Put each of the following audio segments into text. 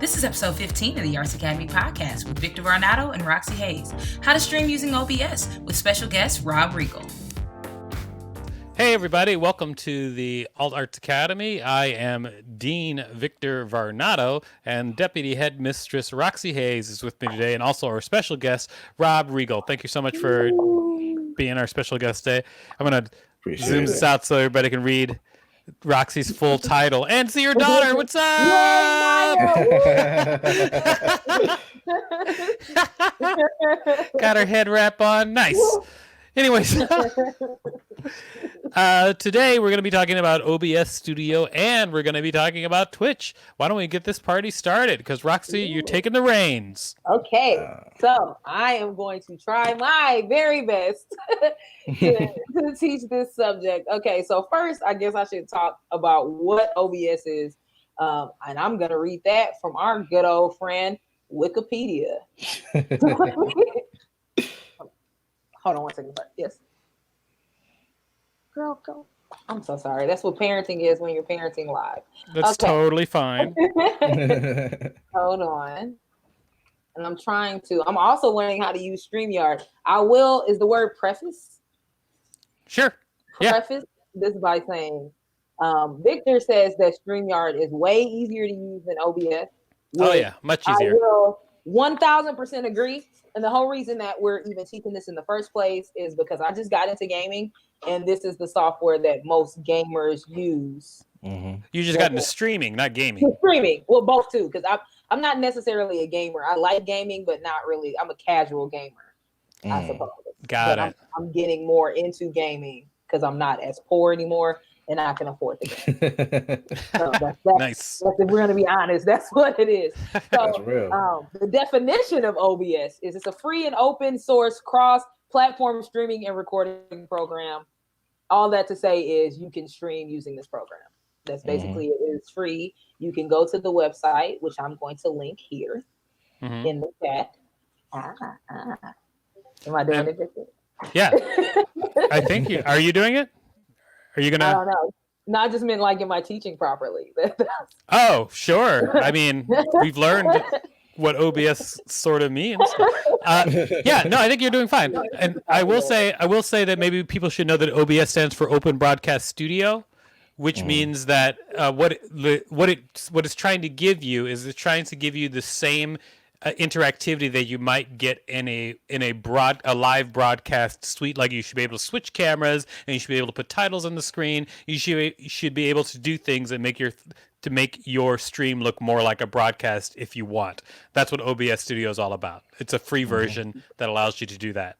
This is episode 15 of the Arts Academy podcast with Victor Varnado and Roxxy Haze. How to stream using OBS with special guest Rob Regal. Hey everybody, welcome to the Alt Arts Academy. I am Dean Victor Varnado, and Deputy Headmistress Roxxy Haze is with me today, and also our special guest, Rob Regal. Thank you so much for being our special guest today. I'm going to zoom this out so everybody can read Roxy's full title and see your daughter. What's up? Got her head wrap on. Nice. Anyways, today we're going to be talking about OBS Studio and we're going to be talking about Twitch. Why don't we get this party started? Because Roxy, you're taking the reins. Okay, so I am going to try my very best to teach this subject. Okay, so first, I guess I should talk about what OBS is. And I'm going to read that from our good old friend, Wikipedia. Hold on one second. Yes. Girl, go. I'm so sorry. That's what parenting is when you're parenting live. That's totally fine. Hold on. And I'm also learning how to use StreamYard. Is the word preface? Sure. Yeah. Preface this by saying, Victor says that StreamYard is way easier to use than OBS. Oh yeah, much easier. I will 1000% agree. And the whole reason that we're even teaching this in the first place is because I just got into gaming, and this is the software that most gamers use. Mm-hmm. You just got into streaming, not gaming. Streaming, well, both too, because I'm not necessarily a gamer. I like gaming, but not really. I'm a casual gamer, I suppose. Got it. I'm getting more into gaming because I'm not as poor anymore, and I can afford the game. So that's nice. If we're going to be honest, that's what it is. So, that's real. The definition of OBS is it's a free and open source cross-platform streaming and recording program. All that to say is you can stream using this program. That's basically it. It's free. You can go to the website, which I'm going to link here in the chat. Am I doing it, Victor? Yeah. I think you are. You doing it? Are you gonna? I don't know. No, I just meant like, am I teaching properly? Oh, sure. I mean, we've learned what OBS sort of means. Yeah, no, I think you're doing fine. And I will say that maybe people should know that OBS stands for Open Broadcast Studio, which means that what it's trying to give you is it's trying to give you the same interactivity that you might get in a live broadcast suite. Like you should be able to switch cameras and you should be able to put titles on the screen. You should be able to do things that make your stream look more like a broadcast if you want. That's what OBS Studio is all about. It's a free version that allows you to do that.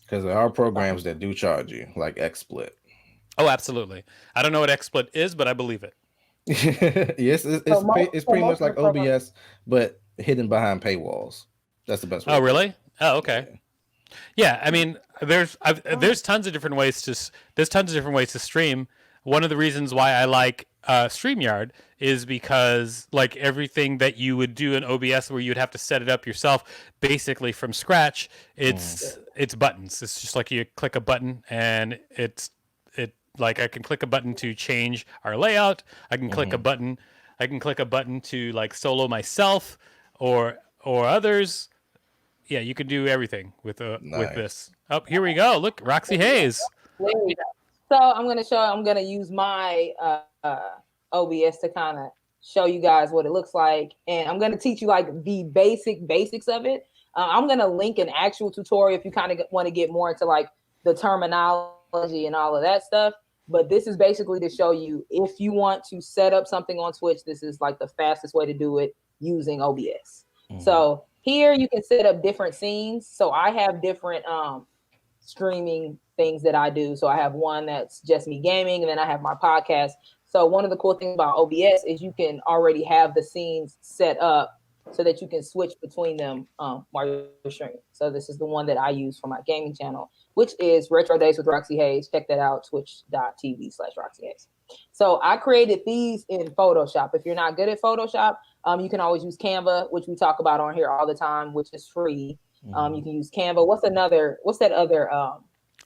Because there are programs that do charge you, like XSplit. Oh, absolutely. I don't know what XSplit is, but I believe it. Yes, it's pretty much like OBS, but hidden behind paywalls. That's the best way. Oh, really? Oh, okay. Yeah, I mean, there's tons of different ways to stream. One of the reasons why I like StreamYard is because like everything that you would do in OBS where you'd have to set it up yourself basically from scratch, it's buttons. It's just like you click a button and like I can click a button to change our layout. I can click a button. I can click a button to like solo myself or others. Yeah, you can do everything with this. Oh, here we go. Look, Roxxy Haze. There we go. So I'm gonna use my OBS to kind of show you guys what it looks like, and I'm gonna teach you like the basics of it. I'm gonna link an actual tutorial if you kind of want to get more into like the terminology and all of that stuff. But this is basically to show you if you want to set up something on Twitch, this is like the fastest way to do it using OBS. So here you can set up different scenes. So I have different streaming things that I do. So I have one that's just me gaming, and then I have my podcast. So one of the cool things about OBS is you can already have the scenes set up so that you can switch between them while you're streaming. So this is the one that I use for my gaming channel, which is Retro Days with Roxxy Haze. Check that out, twitch.tv/Roxxy Haze. So I created these in Photoshop. If you're not good at Photoshop, you can always use Canva, which we talk about on here all the time, which is free. You can use Canva. What's that other?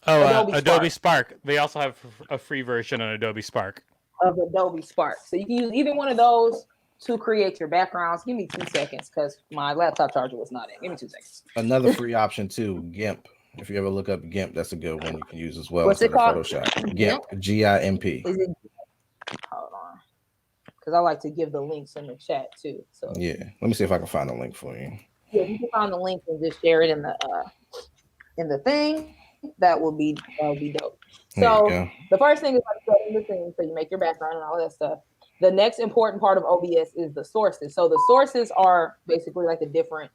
Adobe Spark. They also have a free version on Adobe Spark. Of Adobe Spark. So you can use either one of those to create your backgrounds. Give me 2 seconds because my laptop charger was not in. Give me 2 seconons. Another free option too, GIMP. If you ever look up GIMP, that's a good one you can use as well. What's it called? Photoshop. GIMP. GIMP. Is it? Hold on, because I like to give the links in the chat too. So yeah, let me see if I can find a link for you. Yeah, you can find the link and just share it in the thing. That would be dope. So the first thing is like setting the thing, so you make your background and all that stuff. The next important part of OBS is the sources. So the sources are basically like the different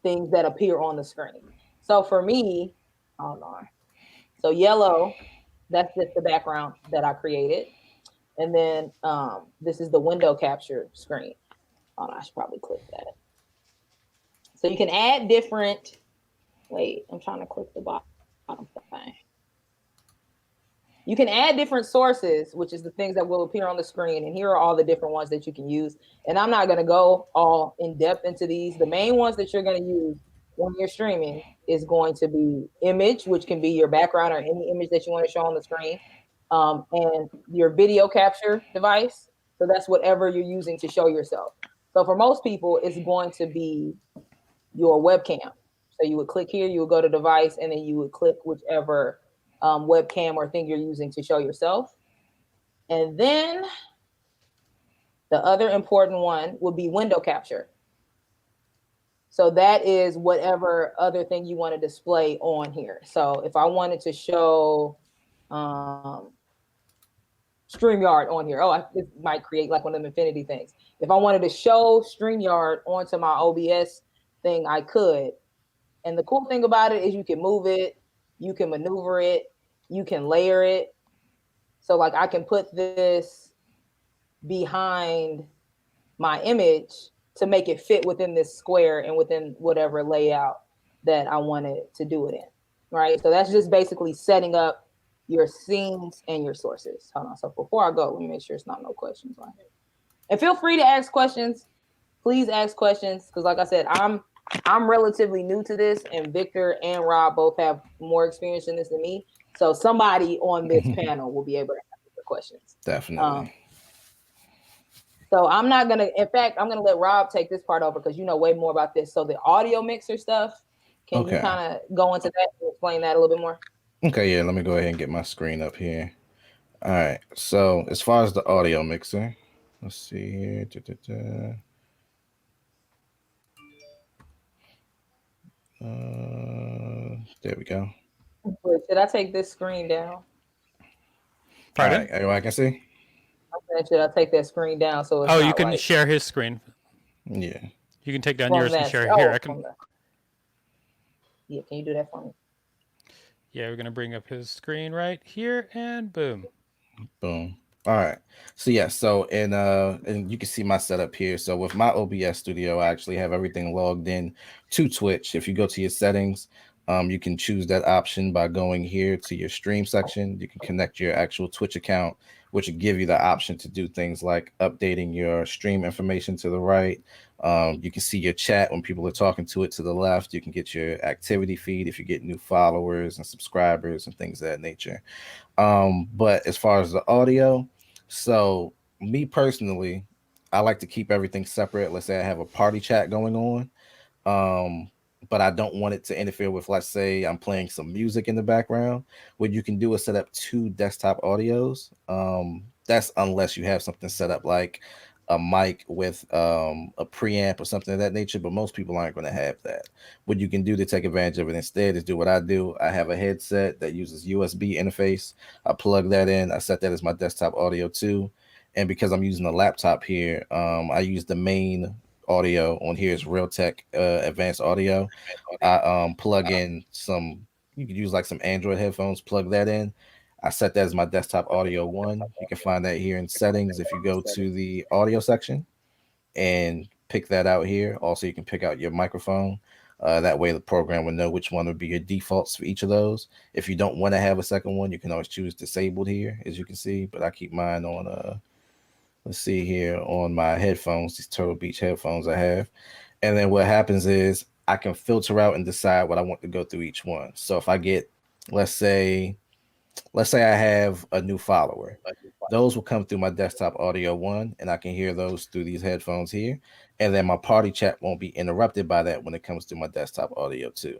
things that appear on the screen. So for me, hold on. So yellow, that's just the background that I created. And then this is the window capture screen. Oh, I should probably click that. So you can add different, wait, I'm trying to click the bottom thing. You can add different sources, which is the things that will appear on the screen. And here are all the different ones that you can use. And I'm not going to go all in depth into these. The main ones that you're going to use when you're streaming is going to be image, which can be your background or any image that you want to show on the screen, and your video capture device. So that's whatever you're using to show yourself. So for most people, it's going to be your webcam. So you would click here, you would go to device, and then you would click whichever webcam or thing you're using to show yourself. And then the other important one would be window capture. So that is whatever other thing you want to display on here. So if I wanted to show StreamYard on here, it might create like one of them infinity things. If I wanted to show StreamYard onto my OBS thing, I could. And the cool thing about it is you can move it, you can maneuver it, you can layer it. So like I can put this behind my image to make it fit within this square and within whatever layout that I wanted to do it in, right? So that's just basically setting up your scenes and your sources. Hold on, so before I go, let me make sure it's not no questions on here. And feel free to ask questions. Please ask questions, because like I said, I'm relatively new to this, and Victor and Rob both have more experience in this than me. So somebody on this panel will be able to answer the questions. Definitely. So I'm not going to, in fact, I'm going to let Rob take this part over because you know way more about this. So the audio mixer stuff, can you kind of go into that and explain that a little bit more? Okay, yeah, let me go ahead and get my screen up here. All right, so as far as the audio mixer, let's see here. There we go. Wait, should I take this screen down? Pardon? All right, everyone can see? Okay, should I take that screen down so it's you can share his screen. Yeah. You can take down yours and share it here. Yeah, can you do that for me? Yeah, we're going to bring up his screen right here, and boom. Boom. All right. So yeah, and you can see my setup here. So with my OBS studio, I actually have everything logged in to Twitch. If you go to your settings, you can choose that option by going here to your stream section. You can connect your actual Twitch account, which will give you the option to do things like updating your stream information to the right. You can see your chat when people are talking to it to the left. You can get your activity feed if you get new followers and subscribers and things of that nature. But as far as the audio, so me personally, I like to keep everything separate. Let's say I have a party chat going on. But I don't want it to interfere with, let's say I'm playing some music in the background. What you can do is set up 2 desktop audios. That's unless you have something set up like a mic with a preamp or something of that nature, but most people aren't going to have that. What you can do to take advantage of it instead is do what I do. I have a headset that uses USB interface. I plug that in. I set that as my desktop audio too. And because I'm using a laptop here, I use the main audio on here is Realtek advanced audio. I plug in some, you could use like some Android headphones, plug that in. I set that as my desktop audio 1. You can find that here in settings if you go to the audio section and pick that out here. Also, you can pick out your microphone. That way the program will know which one would be your defaults for each of those. If you don't want to have a second one, you can always choose disabled here, as you can see, but I keep mine on let's see here on my headphones, these Turtle Beach headphones I have. And then what happens is I can filter out and decide what I want to go through each one. So if I get, let's say I have a new follower those will come through my desktop audio one, and I can hear those through these headphones here. And then my party chat won't be interrupted by that when it comes to my desktop audio too.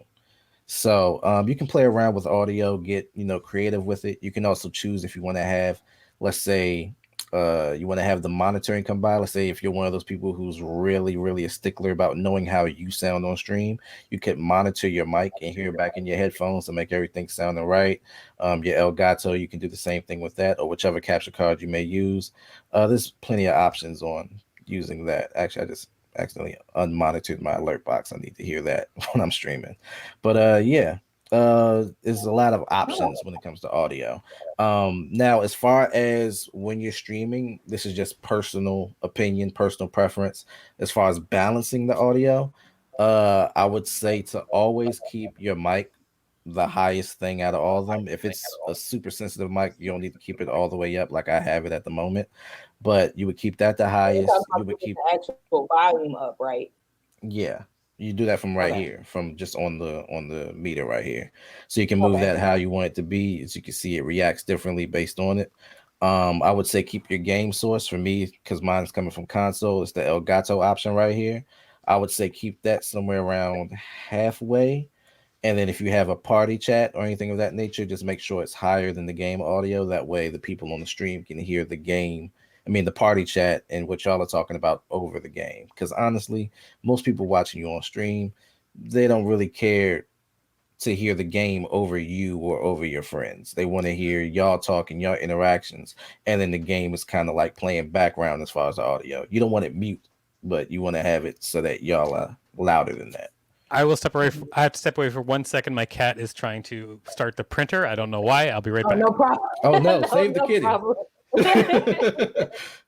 So you can play around with audio, get creative with it. You can also choose if you want to have, let's say, you want to have the monitoring come by. Let's say if you're one of those people who's really, really a stickler about knowing how you sound on stream, you could monitor your mic and hear it back in your headphones to make everything sounding right. Your Elgato, you can do the same thing with that, or whichever capture card you may use. There's plenty of options on using that. Actually, I just accidentally unmonitored my alert box. I need to hear that when I'm streaming. But there's a lot of options when it comes to audio. Now, as far as when you're streaming, this is just personal opinion, personal preference. As far as balancing the audio, I would say to always keep your mic the highest thing out of all of them. If it's a super sensitive mic, you don't need to keep it all the way up like I have it at the moment, but you would keep that the highest. You would keep the actual volume up, right? Yeah, you do that from right here, from just on the meter right here. So you can move that how you want it to be. As you can see, it reacts differently based on it. I would say keep your game source for me, because mine's coming from console. It's the Elgato option right here. I would say keep that somewhere around halfway. And then if you have a party chat or anything of that nature, just make sure it's higher than the game audio. That way the people on the stream can hear the party chat and what y'all are talking about over the game. Because honestly, most people watching you on stream, they don't really care to hear the game over you or over your friends. They want to hear y'all talking, y'all interactions. And then the game is kind of like playing background as far as the audio. You don't want it mute, but you want to have it so that y'all are louder than that. I will step away. I have to step away for 1 second. My cat is trying to start the printer. I don't know why. I'll be right back. No problem. Oh no! Save the kitty.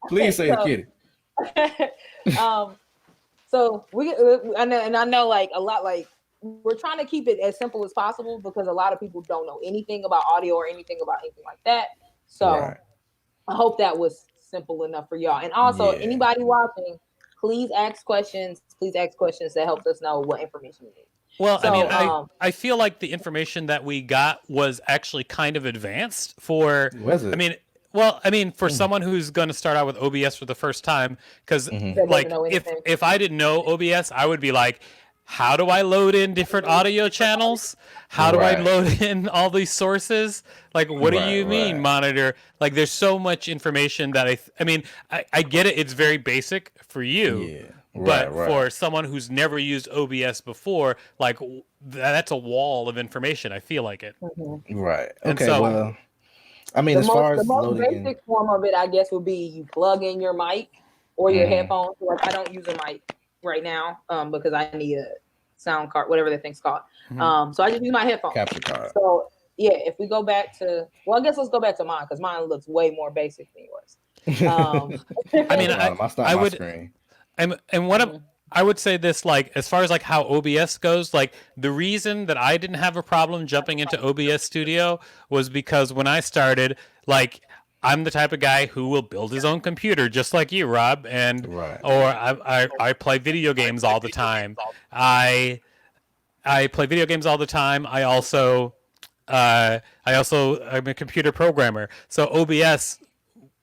Please save the kitty. So I know like a lot, like we're trying to keep it as simple as possible because a lot of people don't know anything about audio or anything about anything like that. So I hope that was simple enough for y'all. And also anybody watching, please ask questions. Please ask questions that helps us know what information you need. Well, so, I feel like the information that we got was actually kind of advanced for. Was it? For someone who's going to start out with OBS for the first time, because like if I didn't know OBS, I would be like, how do I load in different audio channels? How do I load in all these sources? Like, what do you mean monitor? Like, there's so much information that I get it. It's very basic for you. Yeah. But for someone who's never used OBS before, like that's a wall of information. I feel like it. Right. And okay. Well, as far as the most basic form of it, I guess, would be you plug in your mic or your headphones. Like I don't use a mic right now because I need a sound card, whatever the thing's called. So I just use my headphones. Capture card. So yeah, if we go back to, I guess let's go back to mine because mine looks way more basic than yours. I would. Screen. And what I would say this, like, as far as like how OBS goes, like the reason that I didn't have a problem jumping into OBS Studio was because when I started, like, I'm the type of guy who will build his own computer, just like you, Rob, and or I play video games all the time. I play video games all the time. I'm a computer programmer, so OBS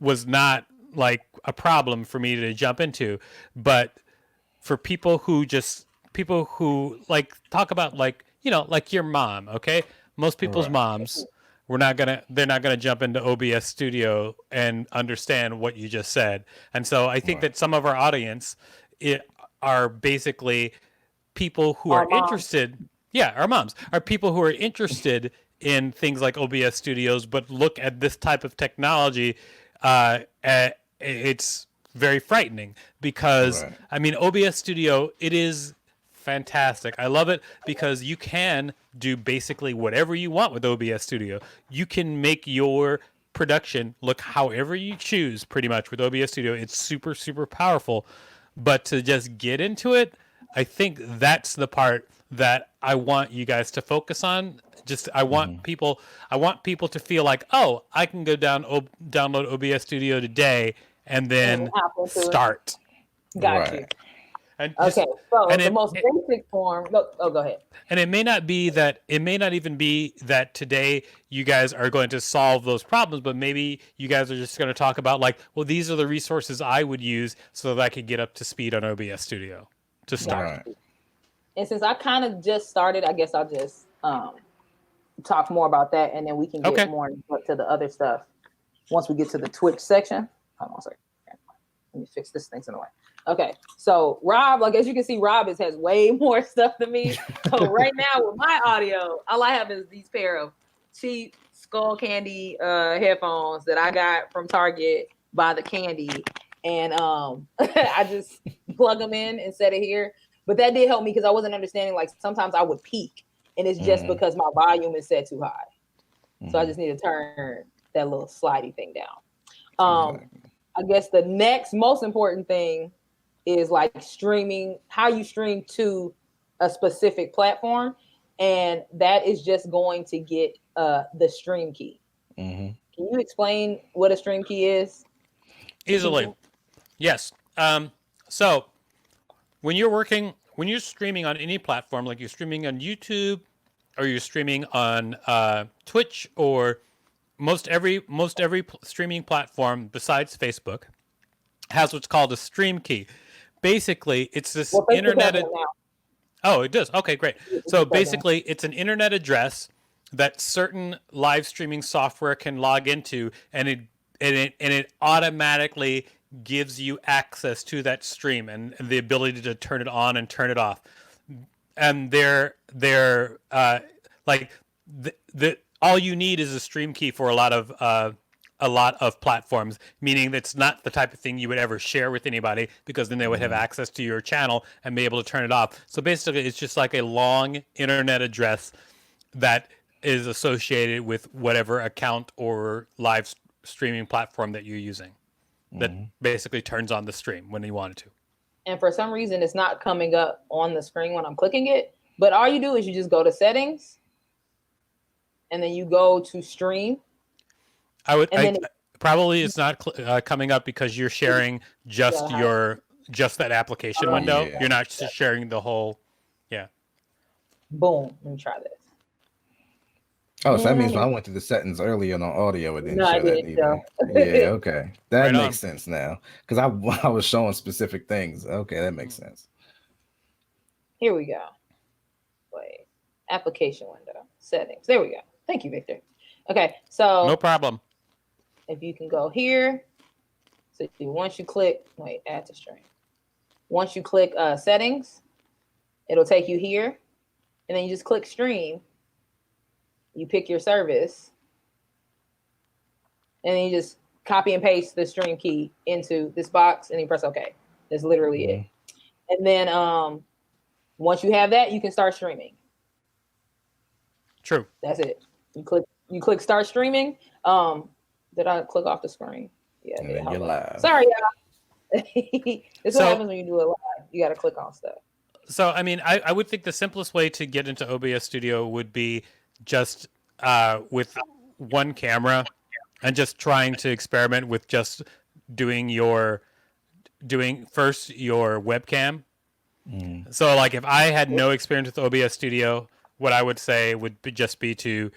was not like a problem for me to jump into. But for people who like talk about, like, like your mom, okay, most people's moms, they're not gonna jump into OBS Studio and understand what you just said. And so I think that some of our audience are basically people who are interested. Yeah, our moms are people who are interested in things like OBS Studios, but look at this type of technology. It's very frightening because OBS Studio, it is fantastic. I love it because you can do basically whatever you want with OBS Studio. You can make your production look however you choose pretty much with OBS Studio. It's super, super powerful. But to just get into it, I think that's the part that I want you guys to focus on. I want people to feel like, oh, I can go download OBS Studio today and then start. Got you. And okay, so and the most basic form. Go ahead. And it may not even be that today you guys are going to solve those problems, but maybe you guys are just going to talk about like, well, these are the resources I would use so that I could get up to speed on OBS Studio to start. Right. And since I kind of just started, I guess I'll just talk more about that, and then we can get more into the other stuff once we get to the Twitch section. Hold on a second. Let me fix this thing in the way. Okay, so Rob, like as you can see, Rob has way more stuff than me. So right now with my audio, all I have is these pair of cheap Skull Candy headphones that I got from Target by the Candy, and I just plug them in and set it here. But that did help me because I wasn't understanding. Like sometimes I would peak, and it's just because my volume is set too high. So I just need to turn that little slidey thing down. I guess the next most important thing is like streaming, how you stream to a specific platform. And that is just going to get the stream key. Can you explain what a stream key is? Easily. Yes. So when you're streaming on any platform, like you're streaming on YouTube or you're streaming on Twitch or most every streaming platform besides Facebook has what's called a stream key. Basically, it's this internet. Oh, it does. Okay, great. So basically, it's an internet address that certain live streaming software can log into, and it automatically gives you access to that stream and the ability to turn it on and turn it off. And they're like the all you need is a stream key for a lot of platforms, meaning it's not the type of thing you would ever share with anybody because then they would have access to your channel and be able to turn it off. So basically, it's just like a long internet address that is associated with whatever account or live streaming platform that you're using that basically turns on the stream when you want it to. And for some reason, it's not coming up on the screen when I'm clicking it. But all you do is you just go to settings and then you go to stream. Probably it's not coming up because you're sharing just that application window. Yeah. You're not just sharing the whole. Yeah. Boom. Let me try this. Oh, so that means when I went to the settings earlier on audio, it didn't show that either. Yeah, okay. That makes sense now. Because I was showing specific things. Okay, that makes sense. Here we go. Wait. Application window. Settings. There we go. Thank you, Victor. Okay, so no problem. If you can go here. So once you click, add to stream. Once you click settings, it'll take you here. And then you just click stream. You pick your service, and then you just copy and paste the stream key into this box, and you press OK. That's literally it. And then once you have that, you can start streaming. True. That's it. You click start streaming. Did I click off the screen? Yeah. You're live. Sorry, y'all. This is what happens when you do it live. You got to click on stuff. So, I mean, I would think the simplest way to get into OBS Studio would be just with one camera and just trying to experiment with just doing first your webcam. So like if I had no experience with OBS Studio, what I would say would just be to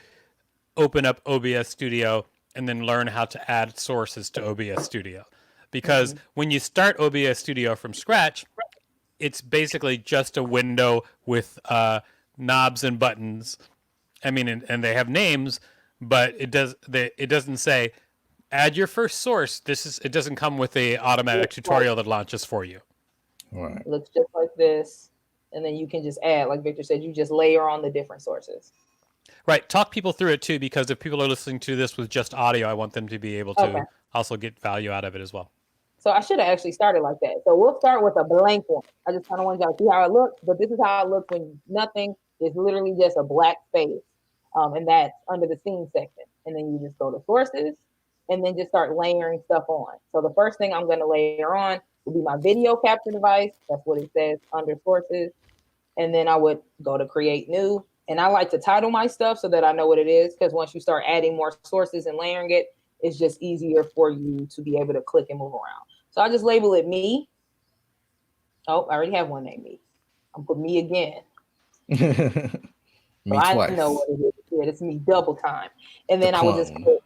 open up OBS Studio and then learn how to add sources to OBS Studio. Because when you start OBS Studio from scratch, it's basically just a window with knobs and buttons. I mean, and they have names, but it doesn't say add your first source. It doesn't come with a automatic tutorial that launches for you. Right. It looks just like this, and then you can just add, like Victor said, you just layer on the different sources. Right. Talk people through it too, because if people are listening to this with just audio, I want them to be able to also get value out of it as well. So I should have actually started like that. So we'll start with a blank one. I just kind of want y'all to see how it looks, but this is how it looks when nothing is literally just a black space. And that's under the scene section. And then you just go to sources and then just start layering stuff on. So the first thing I'm going to layer on will be my video capture device. That's what it says under sources. And then I would go to create new. And I like to title my stuff so that I know what it is. Because once you start adding more sources and layering it, it's just easier for you to be able to click and move around. So I just label it me. Oh, I already have one named me. I'm put me again. Me So twice. I know what it is. Yeah, it's me double time. And then I would just click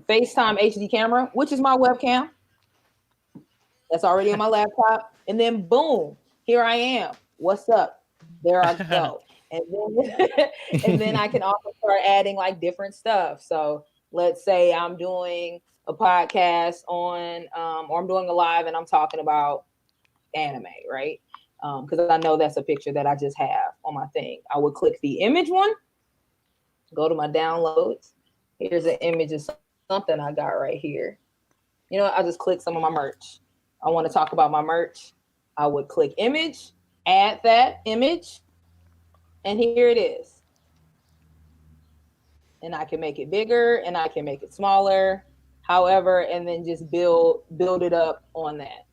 FaceTime HD camera, which is my webcam. That's already on my laptop. And then boom, here I am. What's up? There I go. And then I can also start adding like different stuff. So let's say I'm doing a podcast on or I'm doing a live and I'm talking about anime, right? Because I know that's a picture that I just have on my thing. I would click the image one, go to my downloads. Here's an image of something I got right here. You know what? I'll just click some of my merch. I want to talk about my merch. I would click image, add that image, and here it is. And I can make it bigger and I can make it smaller, however, and then just build it up on that.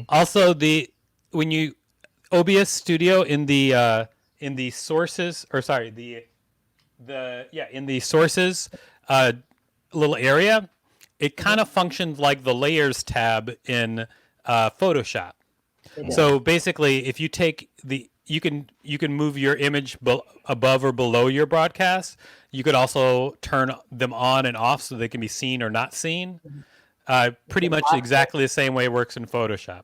Also, when you OBS Studio in the sources, or sorry, in the sources little area, it kind of functions like the layers tab in Photoshop. So basically, if you take you can move your image above or below your broadcast. You could also turn them on and off so they can be seen or not seen. Pretty much exactly the same way it works in Photoshop.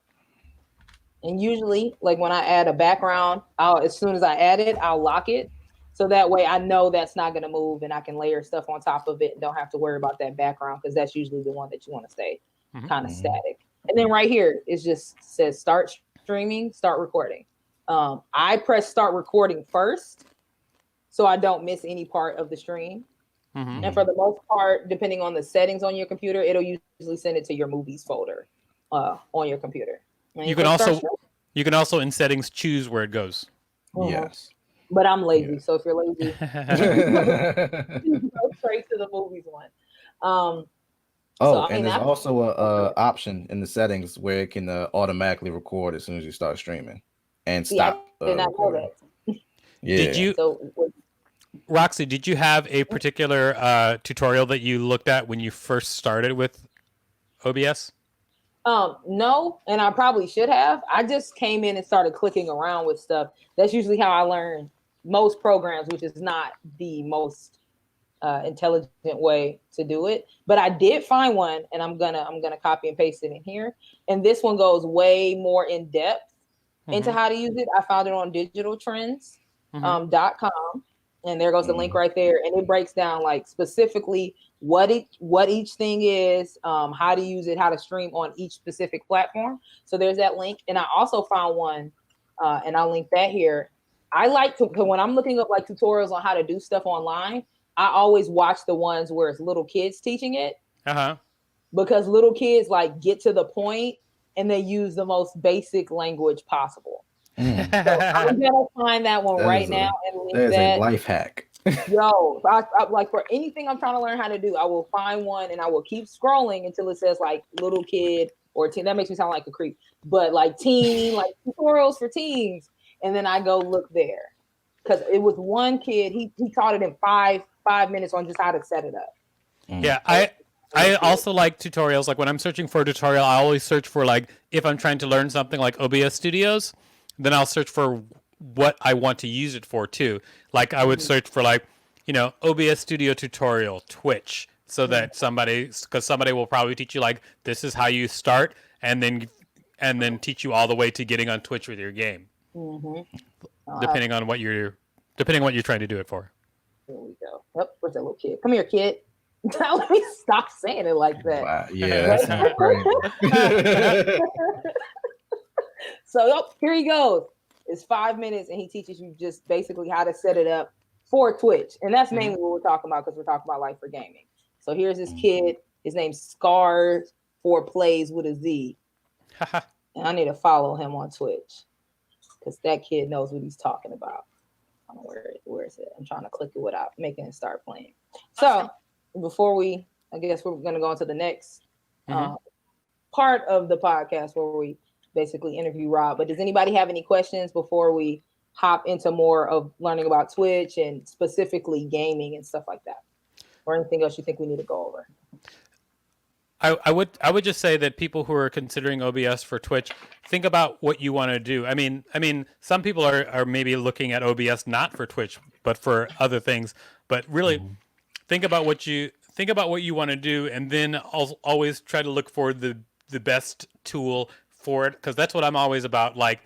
And usually, like when I add a background, as soon as I add it, I'll lock it. So that way I know that's not going to move and I can layer stuff on top of it and don't have to worry about that background because that's usually the one that you want to stay kind of static. And then right here, it just says start streaming, start recording. I press start recording first so I don't miss any part of the stream. And for the most part, depending on the settings on your computer, it'll usually send it to your movies folder on your computer. You can also in settings choose where it goes. Yes. But I'm lazy, so if you're lazy, go straight to the movies one. There's also a option in the settings where it can automatically record as soon as you start streaming and stop. I know that. Yeah. Roxy, did you have a particular tutorial that you looked at when you first started with OBS? No, and I probably should have. I just came in and started clicking around with stuff. That's usually how I learn most programs, which is not the most intelligent way to do it. But I did find one, and I'm gonna copy and paste it in here. And this one goes way more in depth into how to use it. I found it on digitaltrends.com. And there goes the link right there. And it breaks down like specifically what each thing is, how to use it, how to stream on each specific platform. So there's that link. And I also found one, and I'll link that here. I like to, when I'm looking up like tutorials on how to do stuff online, I always watch the ones where it's little kids teaching it. Because little kids like get to the point and they use the most basic language possible. So I'm gonna find that one now and link that. That is a life hack. Yo, I like for anything I'm trying to learn how to do, I will find one and I will keep scrolling until it says like little kid or teen. That makes me sound like a creep, but like teen, like tutorials for teens, and then I go look there because it was one kid. He taught it in five minutes on just how to set it up. Yeah, I also like tutorials. Like when I'm searching for a tutorial, I always search for like if I'm trying to learn something like OBS Studios. Then I'll search for what I want to use it for too. Like I would search for like, OBS Studio tutorial, Twitch, so that somebody will probably teach you like this is how you start, and then teach you all the way to getting on Twitch with your game, depending on what you're trying to do it for. Here we go. Yep, where's that little kid? Come here, kid. Let me stop saying it like that. Wow. Yeah, that's not great. So here he goes. It's 5 minutes, and he teaches you just basically how to set it up for Twitch, and that's mainly what we're talking about because we're talking about life for gaming. So here's this kid. His name's Scars for Plays with a Z, and I need to follow him on Twitch because that kid knows what he's talking about. I don't know where is it? I'm trying to click it without making it start playing. So before I guess we're going to go into the next part of the podcast where we basically interview Rob. But does anybody have any questions before we hop into more of learning about Twitch and specifically gaming and stuff like that? Or anything else you think we need to go over? I would just say that people who are considering OBS for Twitch, think about what you want to do. I mean, some people are maybe looking at OBS not for Twitch, but for other things. But really, think about what you want to do, and then always try to look for the best tool for it, because that's what I'm always about. Like,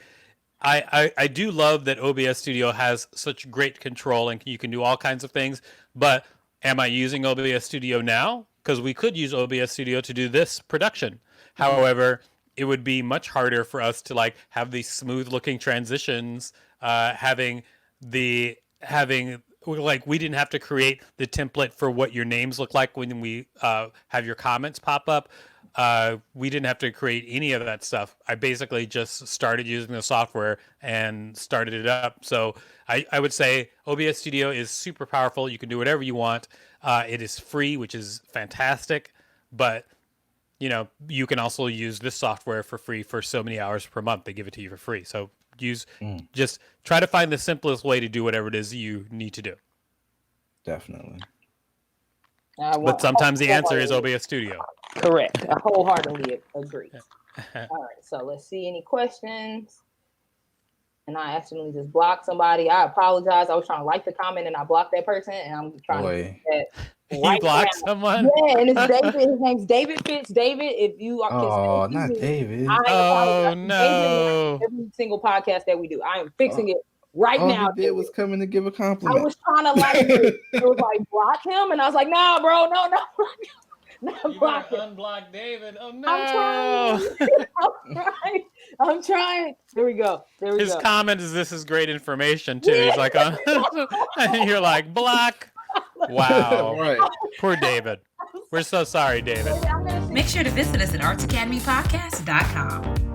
I do love that OBS Studio has such great control and you can do all kinds of things. But am I using OBS Studio now? Because we could use OBS Studio to do this production. However, it would be much harder for us to like have these smooth looking transitions, having we didn't have to create the template for what your names look like when we have your comments pop up. We didn't have to create any of that stuff. I basically just started using the software and started it up. So I would say OBS Studio is super powerful. You can do whatever you want. It is free, which is fantastic. But, you know, you can also use this software for free for so many hours per month. They give it to you for free. So just try to find the simplest way to do whatever it is you need to do. Definitely. But sometimes the answer is OBS Studio. Correct. I wholeheartedly agree. All right. So let's see any questions. And I accidentally just blocked somebody. I apologize. I was trying to like the comment and I blocked that person. And I'm trying to do that. Right, you blocked someone? Yeah, and it's David. His name's David Fitz. David, if you are not David. Oh no! David, every single podcast that we do, I am fixing it right now. All he did was coming to give a compliment. I was trying to like, it was like block him, and I was like, nah, bro, no. You better unblock David. Oh no! I'm trying. There we go. His comment is, "This is great information too." He's like, and you're like, block. Wow. Right. Poor David. We're so sorry, David. Make sure to visit us at artsacademypodcast.com.